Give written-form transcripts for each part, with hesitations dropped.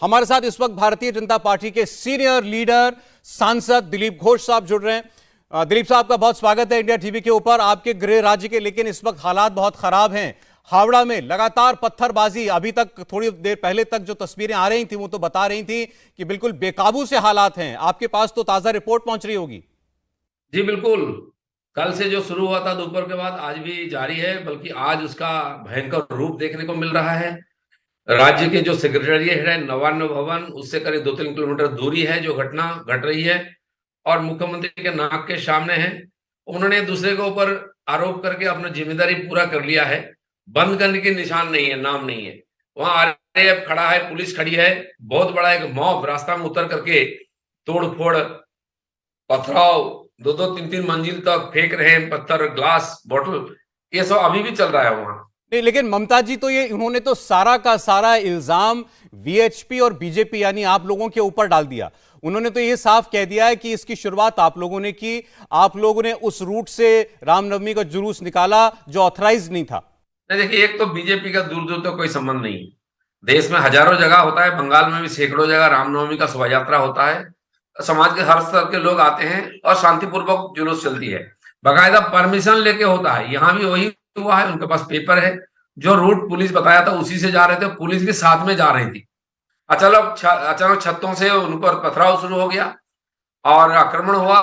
हमारे साथ इस वक्त भारतीय जनता पार्टी के सीनियर लीडर सांसद दिलीप घोष साहब जुड़ रहे हैं। दिलीप साहब का बहुत स्वागत है इंडिया टीवी के ऊपर, आपके गृह राज्य के। लेकिन इस वक्त हालात बहुत खराब हैं। हावड़ा में लगातार पत्थरबाजी, अभी तक थोड़ी देर पहले तक जो तस्वीरें आ रही थी वो तो बता रही थी कि बिल्कुल बेकाबू से हालात हैं। आपके पास तो ताजा रिपोर्ट पहुंच रही होगी। जी बिल्कुल। कल से जो शुरू हुआ था दोपहर के बाद आज भी जारी है, बल्कि आज उसका भयंकर रूप देखने को मिल रहा है। राज्य के जो सेक्रेटेरिएट है नवान्न भवन, उससे करीब 2-3 किलोमीटर दूरी है जो घटना घट रही है और मुख्यमंत्री के नाक के सामने है। उन्होंने दूसरे के ऊपर आरोप करके अपना जिम्मेदारी पूरा कर लिया है। बंद करने के निशान नहीं है, नाम नहीं है। वहां आरएएफ खड़ा है, पुलिस खड़ी है, बहुत बड़ा एक मॉब रास्ता में उतर करके तोड़ फोड़, पथराव, 2-2, 3-3 मंजिल तक फेंक रहे हैं पत्थर, ग्लास, बोतल। ये सब अभी भी चल रहा है वहां। नहीं, लेकिन ममता जी तो ये उन्होंने तो सारा का सारा इल्जाम वीएचपी और बीजेपी यानी आप लोगों के ऊपर डाल दिया। उन्होंने तो ये साफ कह दिया है कि इसकी शुरुआत आप लोगों ने की, आप लोगों ने उस रूट से रामनवमी का जुलूस निकाला जो ऑथराइज नहीं था। नहीं देखिए, एक तो बीजेपी का दूर दूर तो कोई संबंध नहीं है। देश में हजारों जगह होता है, बंगाल में भी सैकड़ों जगह रामनवमी का शोभा यात्रा होता है। समाज के हर स्तर के लोग आते हैं और शांतिपूर्वक जुलूस चलती है, बाकायदा परमिशन लेके होता है। यहाँ भी वही हुआ है, उनके पास पेपर है। जो रूट पुलिस बताया था उसी से जा रहे थे, पुलिस भी साथ में जा रही थी। अचानक छतों से उन पर पथराव शुरू हो गया और आक्रमण हुआ।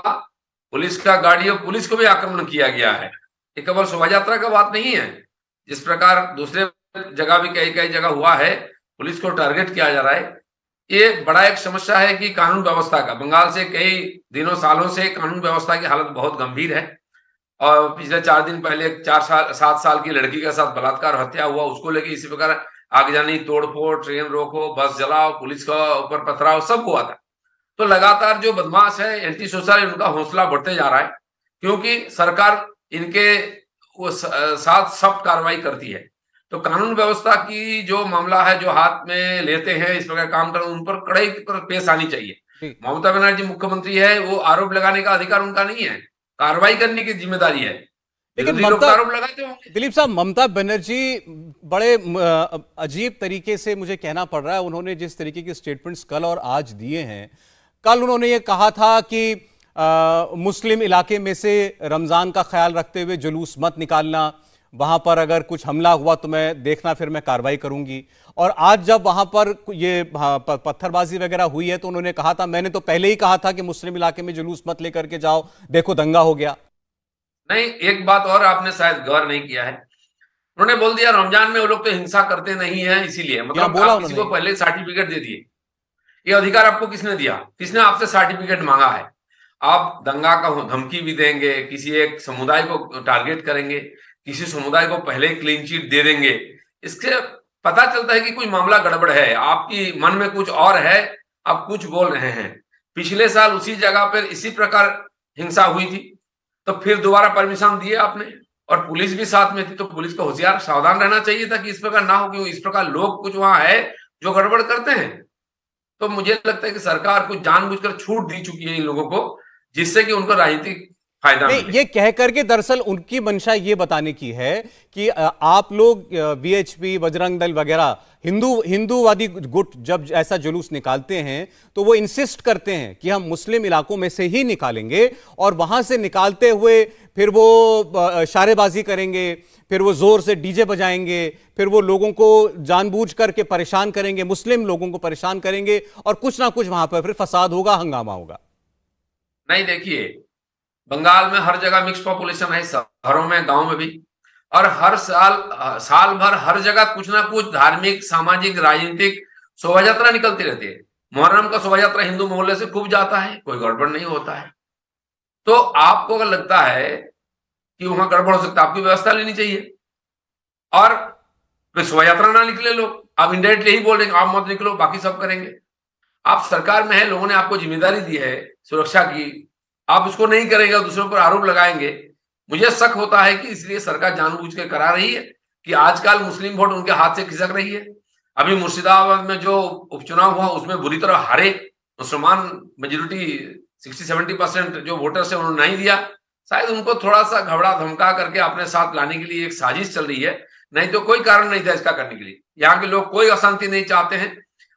पुलिस का गाड़ी और पुलिस को भी आक्रमण किया गया है। ये केवल शोभा यात्रा का बात नहीं है। जिस प्रकार दूसरे जगह भी कई कई जगह हुआ है, पुलिस को टारगेट किया जा रहा है। ये बड़ा एक समस्या है कि कानून व्यवस्था का बंगाल से कई दिनों सालों से कानून व्यवस्था की हालत बहुत गंभीर है। और पिछले 4 दिन पहले 7 साल की लड़की के साथ बलात्कार हत्या हुआ, उसको लेके इसी प्रकार आगजनी, तोड़फोड़, ट्रेन रोको, बस जलाओ, पुलिस का ऊपर पथराव, सब हुआ था। तो लगातार जो बदमाश है, एंटी सोशल, उनका हौसला बढ़ते जा रहा है, क्योंकि सरकार इनके साथ सख्त कार्रवाई करती है। तो कानून व्यवस्था की जो मामला है, जो हाथ में लेते हैं इस प्रकार काम कर, उन पर कड़ाई पर पेश आनी चाहिए। ममता बनर्जी मुख्यमंत्री है, वो आरोप लगाने का अधिकार उनका नहीं है, कार्रवाई करने की जिम्मेदारी है। लेकिन लोग ममता, आरोप लगाते होंगे। दिलीप साहब, ममता बनर्जी बड़े अजीब तरीके से मुझे कहना पड़ रहा है, उन्होंने जिस तरीके के स्टेटमेंट्स कल और आज दिए हैं। कल उन्होंने ये कहा था कि मुस्लिम इलाके में से रमजान का ख्याल रखते हुए जुलूस मत निकालना, वहां पर अगर कुछ हमला हुआ तो मैं देखना, फिर मैं कार्रवाई करूंगी। और आज जब वहां पर ये पत्थरबाजी वगैरह हुई है तो उन्होंने कहा था, मैंने तो पहले ही कहा था कि मुस्लिम इलाके में जुलूस मत लेकर के जाओ, देखो दंगा हो गया। नहीं, एक बात और आपने शायद गौर नहीं किया है। उन्होंने बोल दिया रमजान में वो लोग तो हिंसा करते नहीं है, इसीलिए मतलब बोला आप किसी को पहले सर्टिफिकेट दे दिए। ये अधिकार आपको किसने दिया? किसने आपसे सर्टिफिकेट मांगा है? आप दंगा का धमकी भी देंगे, किसी एक समुदाय को टारगेट करेंगे, किसी समुदाय को पहले क्लीन चिट दे देंगे। इससे पता चलता है कि कोई मामला गड़बड़ है, आपकी मन में कुछ और है, आप कुछ बोल रहे हैं। पिछले साल उसी जगह पर इसी प्रकार हिंसा हुई थी, तो फिर दोबारा परमिशन दिए आपने और पुलिस भी साथ में थी। तो पुलिस को होशियार सावधान रहना चाहिए था कि इस प्रकार ना हो, क्यों इस प्रकार लोग कुछ वहां है जो गड़बड़ करते हैं। तो मुझे लगता है कि सरकार कुछ जानबूझकर छूट दी चुकी है इन लोगों को, जिससे कि उनको राजनीतिक फायदा नहीं, मिले। ये कह करके दरअसल उनकी मंशा ये बताने की है कि आप लोग वीएचपी, बजरंग दल वगैरह हिंदूवादी गुट जब ऐसा जुलूस निकालते हैं तो वो इंसिस्ट करते हैं कि हम मुस्लिम इलाकों में से ही निकालेंगे, और वहां से निकालते हुए फिर वो शारेबाजी करेंगे, फिर वो जोर से डीजे बजाएंगे, फिर वो लोगों को जानबूझ करके परेशान करेंगे, मुस्लिम लोगों को परेशान करेंगे, और कुछ ना कुछ वहां पर फिर फसाद होगा, हंगामा होगा। नहीं देखिए, बंगाल में हर जगह मिक्स पॉपुलेशन है, शहरों में, गांव में भी। और हर साल भर हर जगह कुछ ना कुछ धार्मिक, सामाजिक, राजनीतिक शोभा यात्रा निकलती रहती है। मुहर्रम का शोभा यात्रा हिंदू मोहल्ले से खूब जाता है, कोई गड़बड़ नहीं होता है। तो आपको अगर लगता है कि वहां गड़बड़ हो सकता है, आपकी व्यवस्था लेनी चाहिए और फिर शोभा यात्रा ना निकले लोग। आप इनडायरेक्टली यही बोल रहे हैं आप मत निकलो, बाकी सब करेंगे। आप सरकार में है, लोगों ने आपको जिम्मेदारी दी है सुरक्षा की, आप उसको नहीं करेंगे, दूसरों पर आरोप लगाएंगे। मुझे शक होता है कि इसलिए सरकार जानबूझ के करा रही है कि आजकल मुस्लिम वोट उनके हाथ से खिसक रही है। अभी मुर्शिदाबाद में जो उपचुनाव हुआ उसमें बुरी तरह हारे, मुसलमान मेजोरिटी 60-70% जो वोटर्स है उन्होंने नहीं दिया। शायद उनको थोड़ा सा घबरा धमका करके अपने साथ लाने के लिए एक साजिश चल रही है, नहीं तो कोई कारण नहीं था इसका करने के लिए। यहाँ के लोग कोई अशांति नहीं चाहते हैं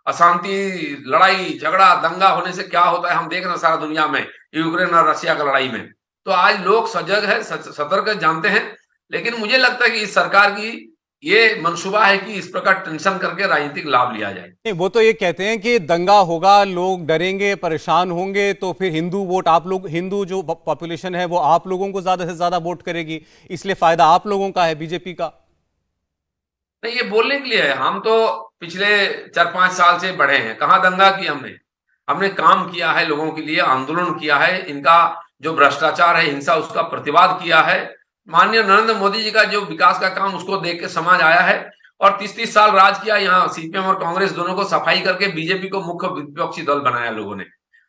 अशांति, लड़ाई झगड़ा दंगा होने से क्या होता है हम देख रहे हैं सारा दुनिया में, यूक्रेन और रशिया की लड़ाई में। तो आज लोग सजग है, सतर्क है, जानते हैं। लेकिन मुझे लगता है कि इस सरकार की ये मंसूबा है कि इस प्रकार टेंशन करके राजनीतिक लाभ लिया जाए। नहीं, वो तो ये कहते हैं कि दंगा होगा, लोग डरेंगे, परेशान होंगे, तो फिर हिंदू वोट आप लोग, हिंदू जो पॉपुलेशन है वो आप लोगों को ज्यादा से ज्यादा वोट करेगी, इसलिए फायदा आप लोगों का है, बीजेपी का। नहीं, ये बोलने के लिए है। हम तो पिछले 4-5 साल से बढ़े हैं, कहां दंगा किया हमने। हमने काम किया है, लोगों के लिए आंदोलन किया है, इनका जो भ्रष्टाचार है, हिंसा, उसका प्रतिवाद किया है। माननीय नरेंद्र मोदी जी का जो विकास का काम, उसको देख के समाज आया है और 30-30 साल राज किया। यहाँ सीपीएम और कांग्रेस दोनों को सफाई करके बीजेपी को मुख्य विपक्षी दल बनाया लोगों ने।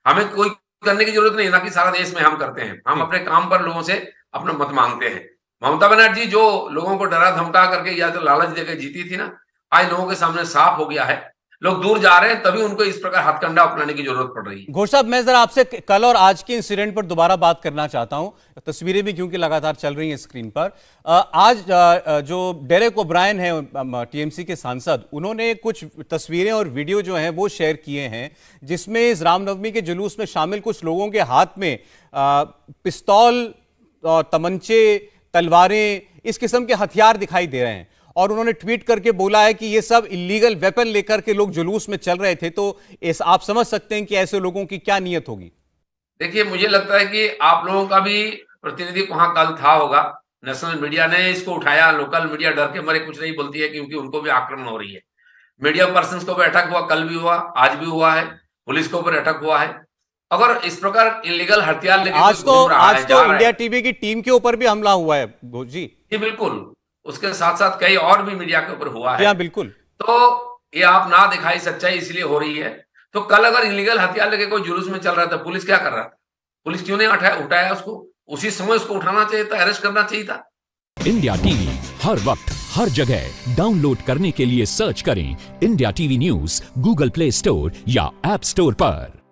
हमें कोई करने की जरूरत नहीं, ना कि सारा देश में हम करते हैं। हम अपने काम पर लोगों से अपना मत मांगते हैं। ममता बनर्जी जो लोगों को डरा धमका करके या तो लालच देकर जीती थी ना, आज लोगों के सामने साफ हो गया है। लोग दूर जा रहे हैं, तभी उनको इस प्रकार हथकंडा अपनाने की जरूरत पड़ रही है। घोष साहब, मैं जरा आपसे कल और आज के इंसिडेंट पर दोबारा बात करना चाहता हूं, तस्वीरें भी क्योंकि लगातार चल रही हैं स्क्रीन पर। आज जो डेरेक ओब्रायन है, टीएमसी के सांसद, उन्होंने कुछ तस्वीरें और वीडियो जो हैं वो शेयर किए हैं, जिसमें इस रामनवमी के जुलूस में शामिल कुछ लोगों के हाथ में पिस्तौल और तमंचे, तलवारें, इस किस्म के हथियार दिखाई दे रहे हैं। और उन्होंने ट्वीट करके बोला है कि ये सब इलीगल वेपन लेकर के लोग जुलूस में चल रहे थे। तो आप समझ सकते हैं कि ऐसे लोगों की क्या नीयत होगी। देखिए, मुझे लगता है कि आप लोगों का भी प्रतिनिधि वहां कल था होगा। नेशनल मीडिया ने इसको उठाया, लोकल मीडिया डर के मारे कुछ नहीं बोलती है, क्योंकि उनको भी आक्रमण हो रही है। मीडिया पर्सन को भी अटैक हुआ, कल भी हुआ, आज भी हुआ है, पुलिस के ऊपर अटैक हुआ है। अगर इस प्रकार इलीगल हथियार लेके आज तो इंडिया टीवी की टीम के ऊपर भी हमला हुआ है घोष जी। जी बिल्कुल, उसके साथ साथ कई और भी मीडिया के ऊपर हुआ है। हाँ बिल्कुल। तो ये आप ना दिखाई सच्चाई इसलिए हो रही है। तो कल अगर इलीगल हथियार लेके कोई जुलूस में चल रहा था, पुलिस क्या कर रहा था? पुलिस क्यों नहीं उठाया उसको? उसी समय उसको उठाना चाहिए था, अरेस्ट करना चाहिए था। इंडिया टीवी हर वक्त हर जगह डाउनलोड करने के लिए सर्च करें India TV news Google play store या ऐप स्टोर पर।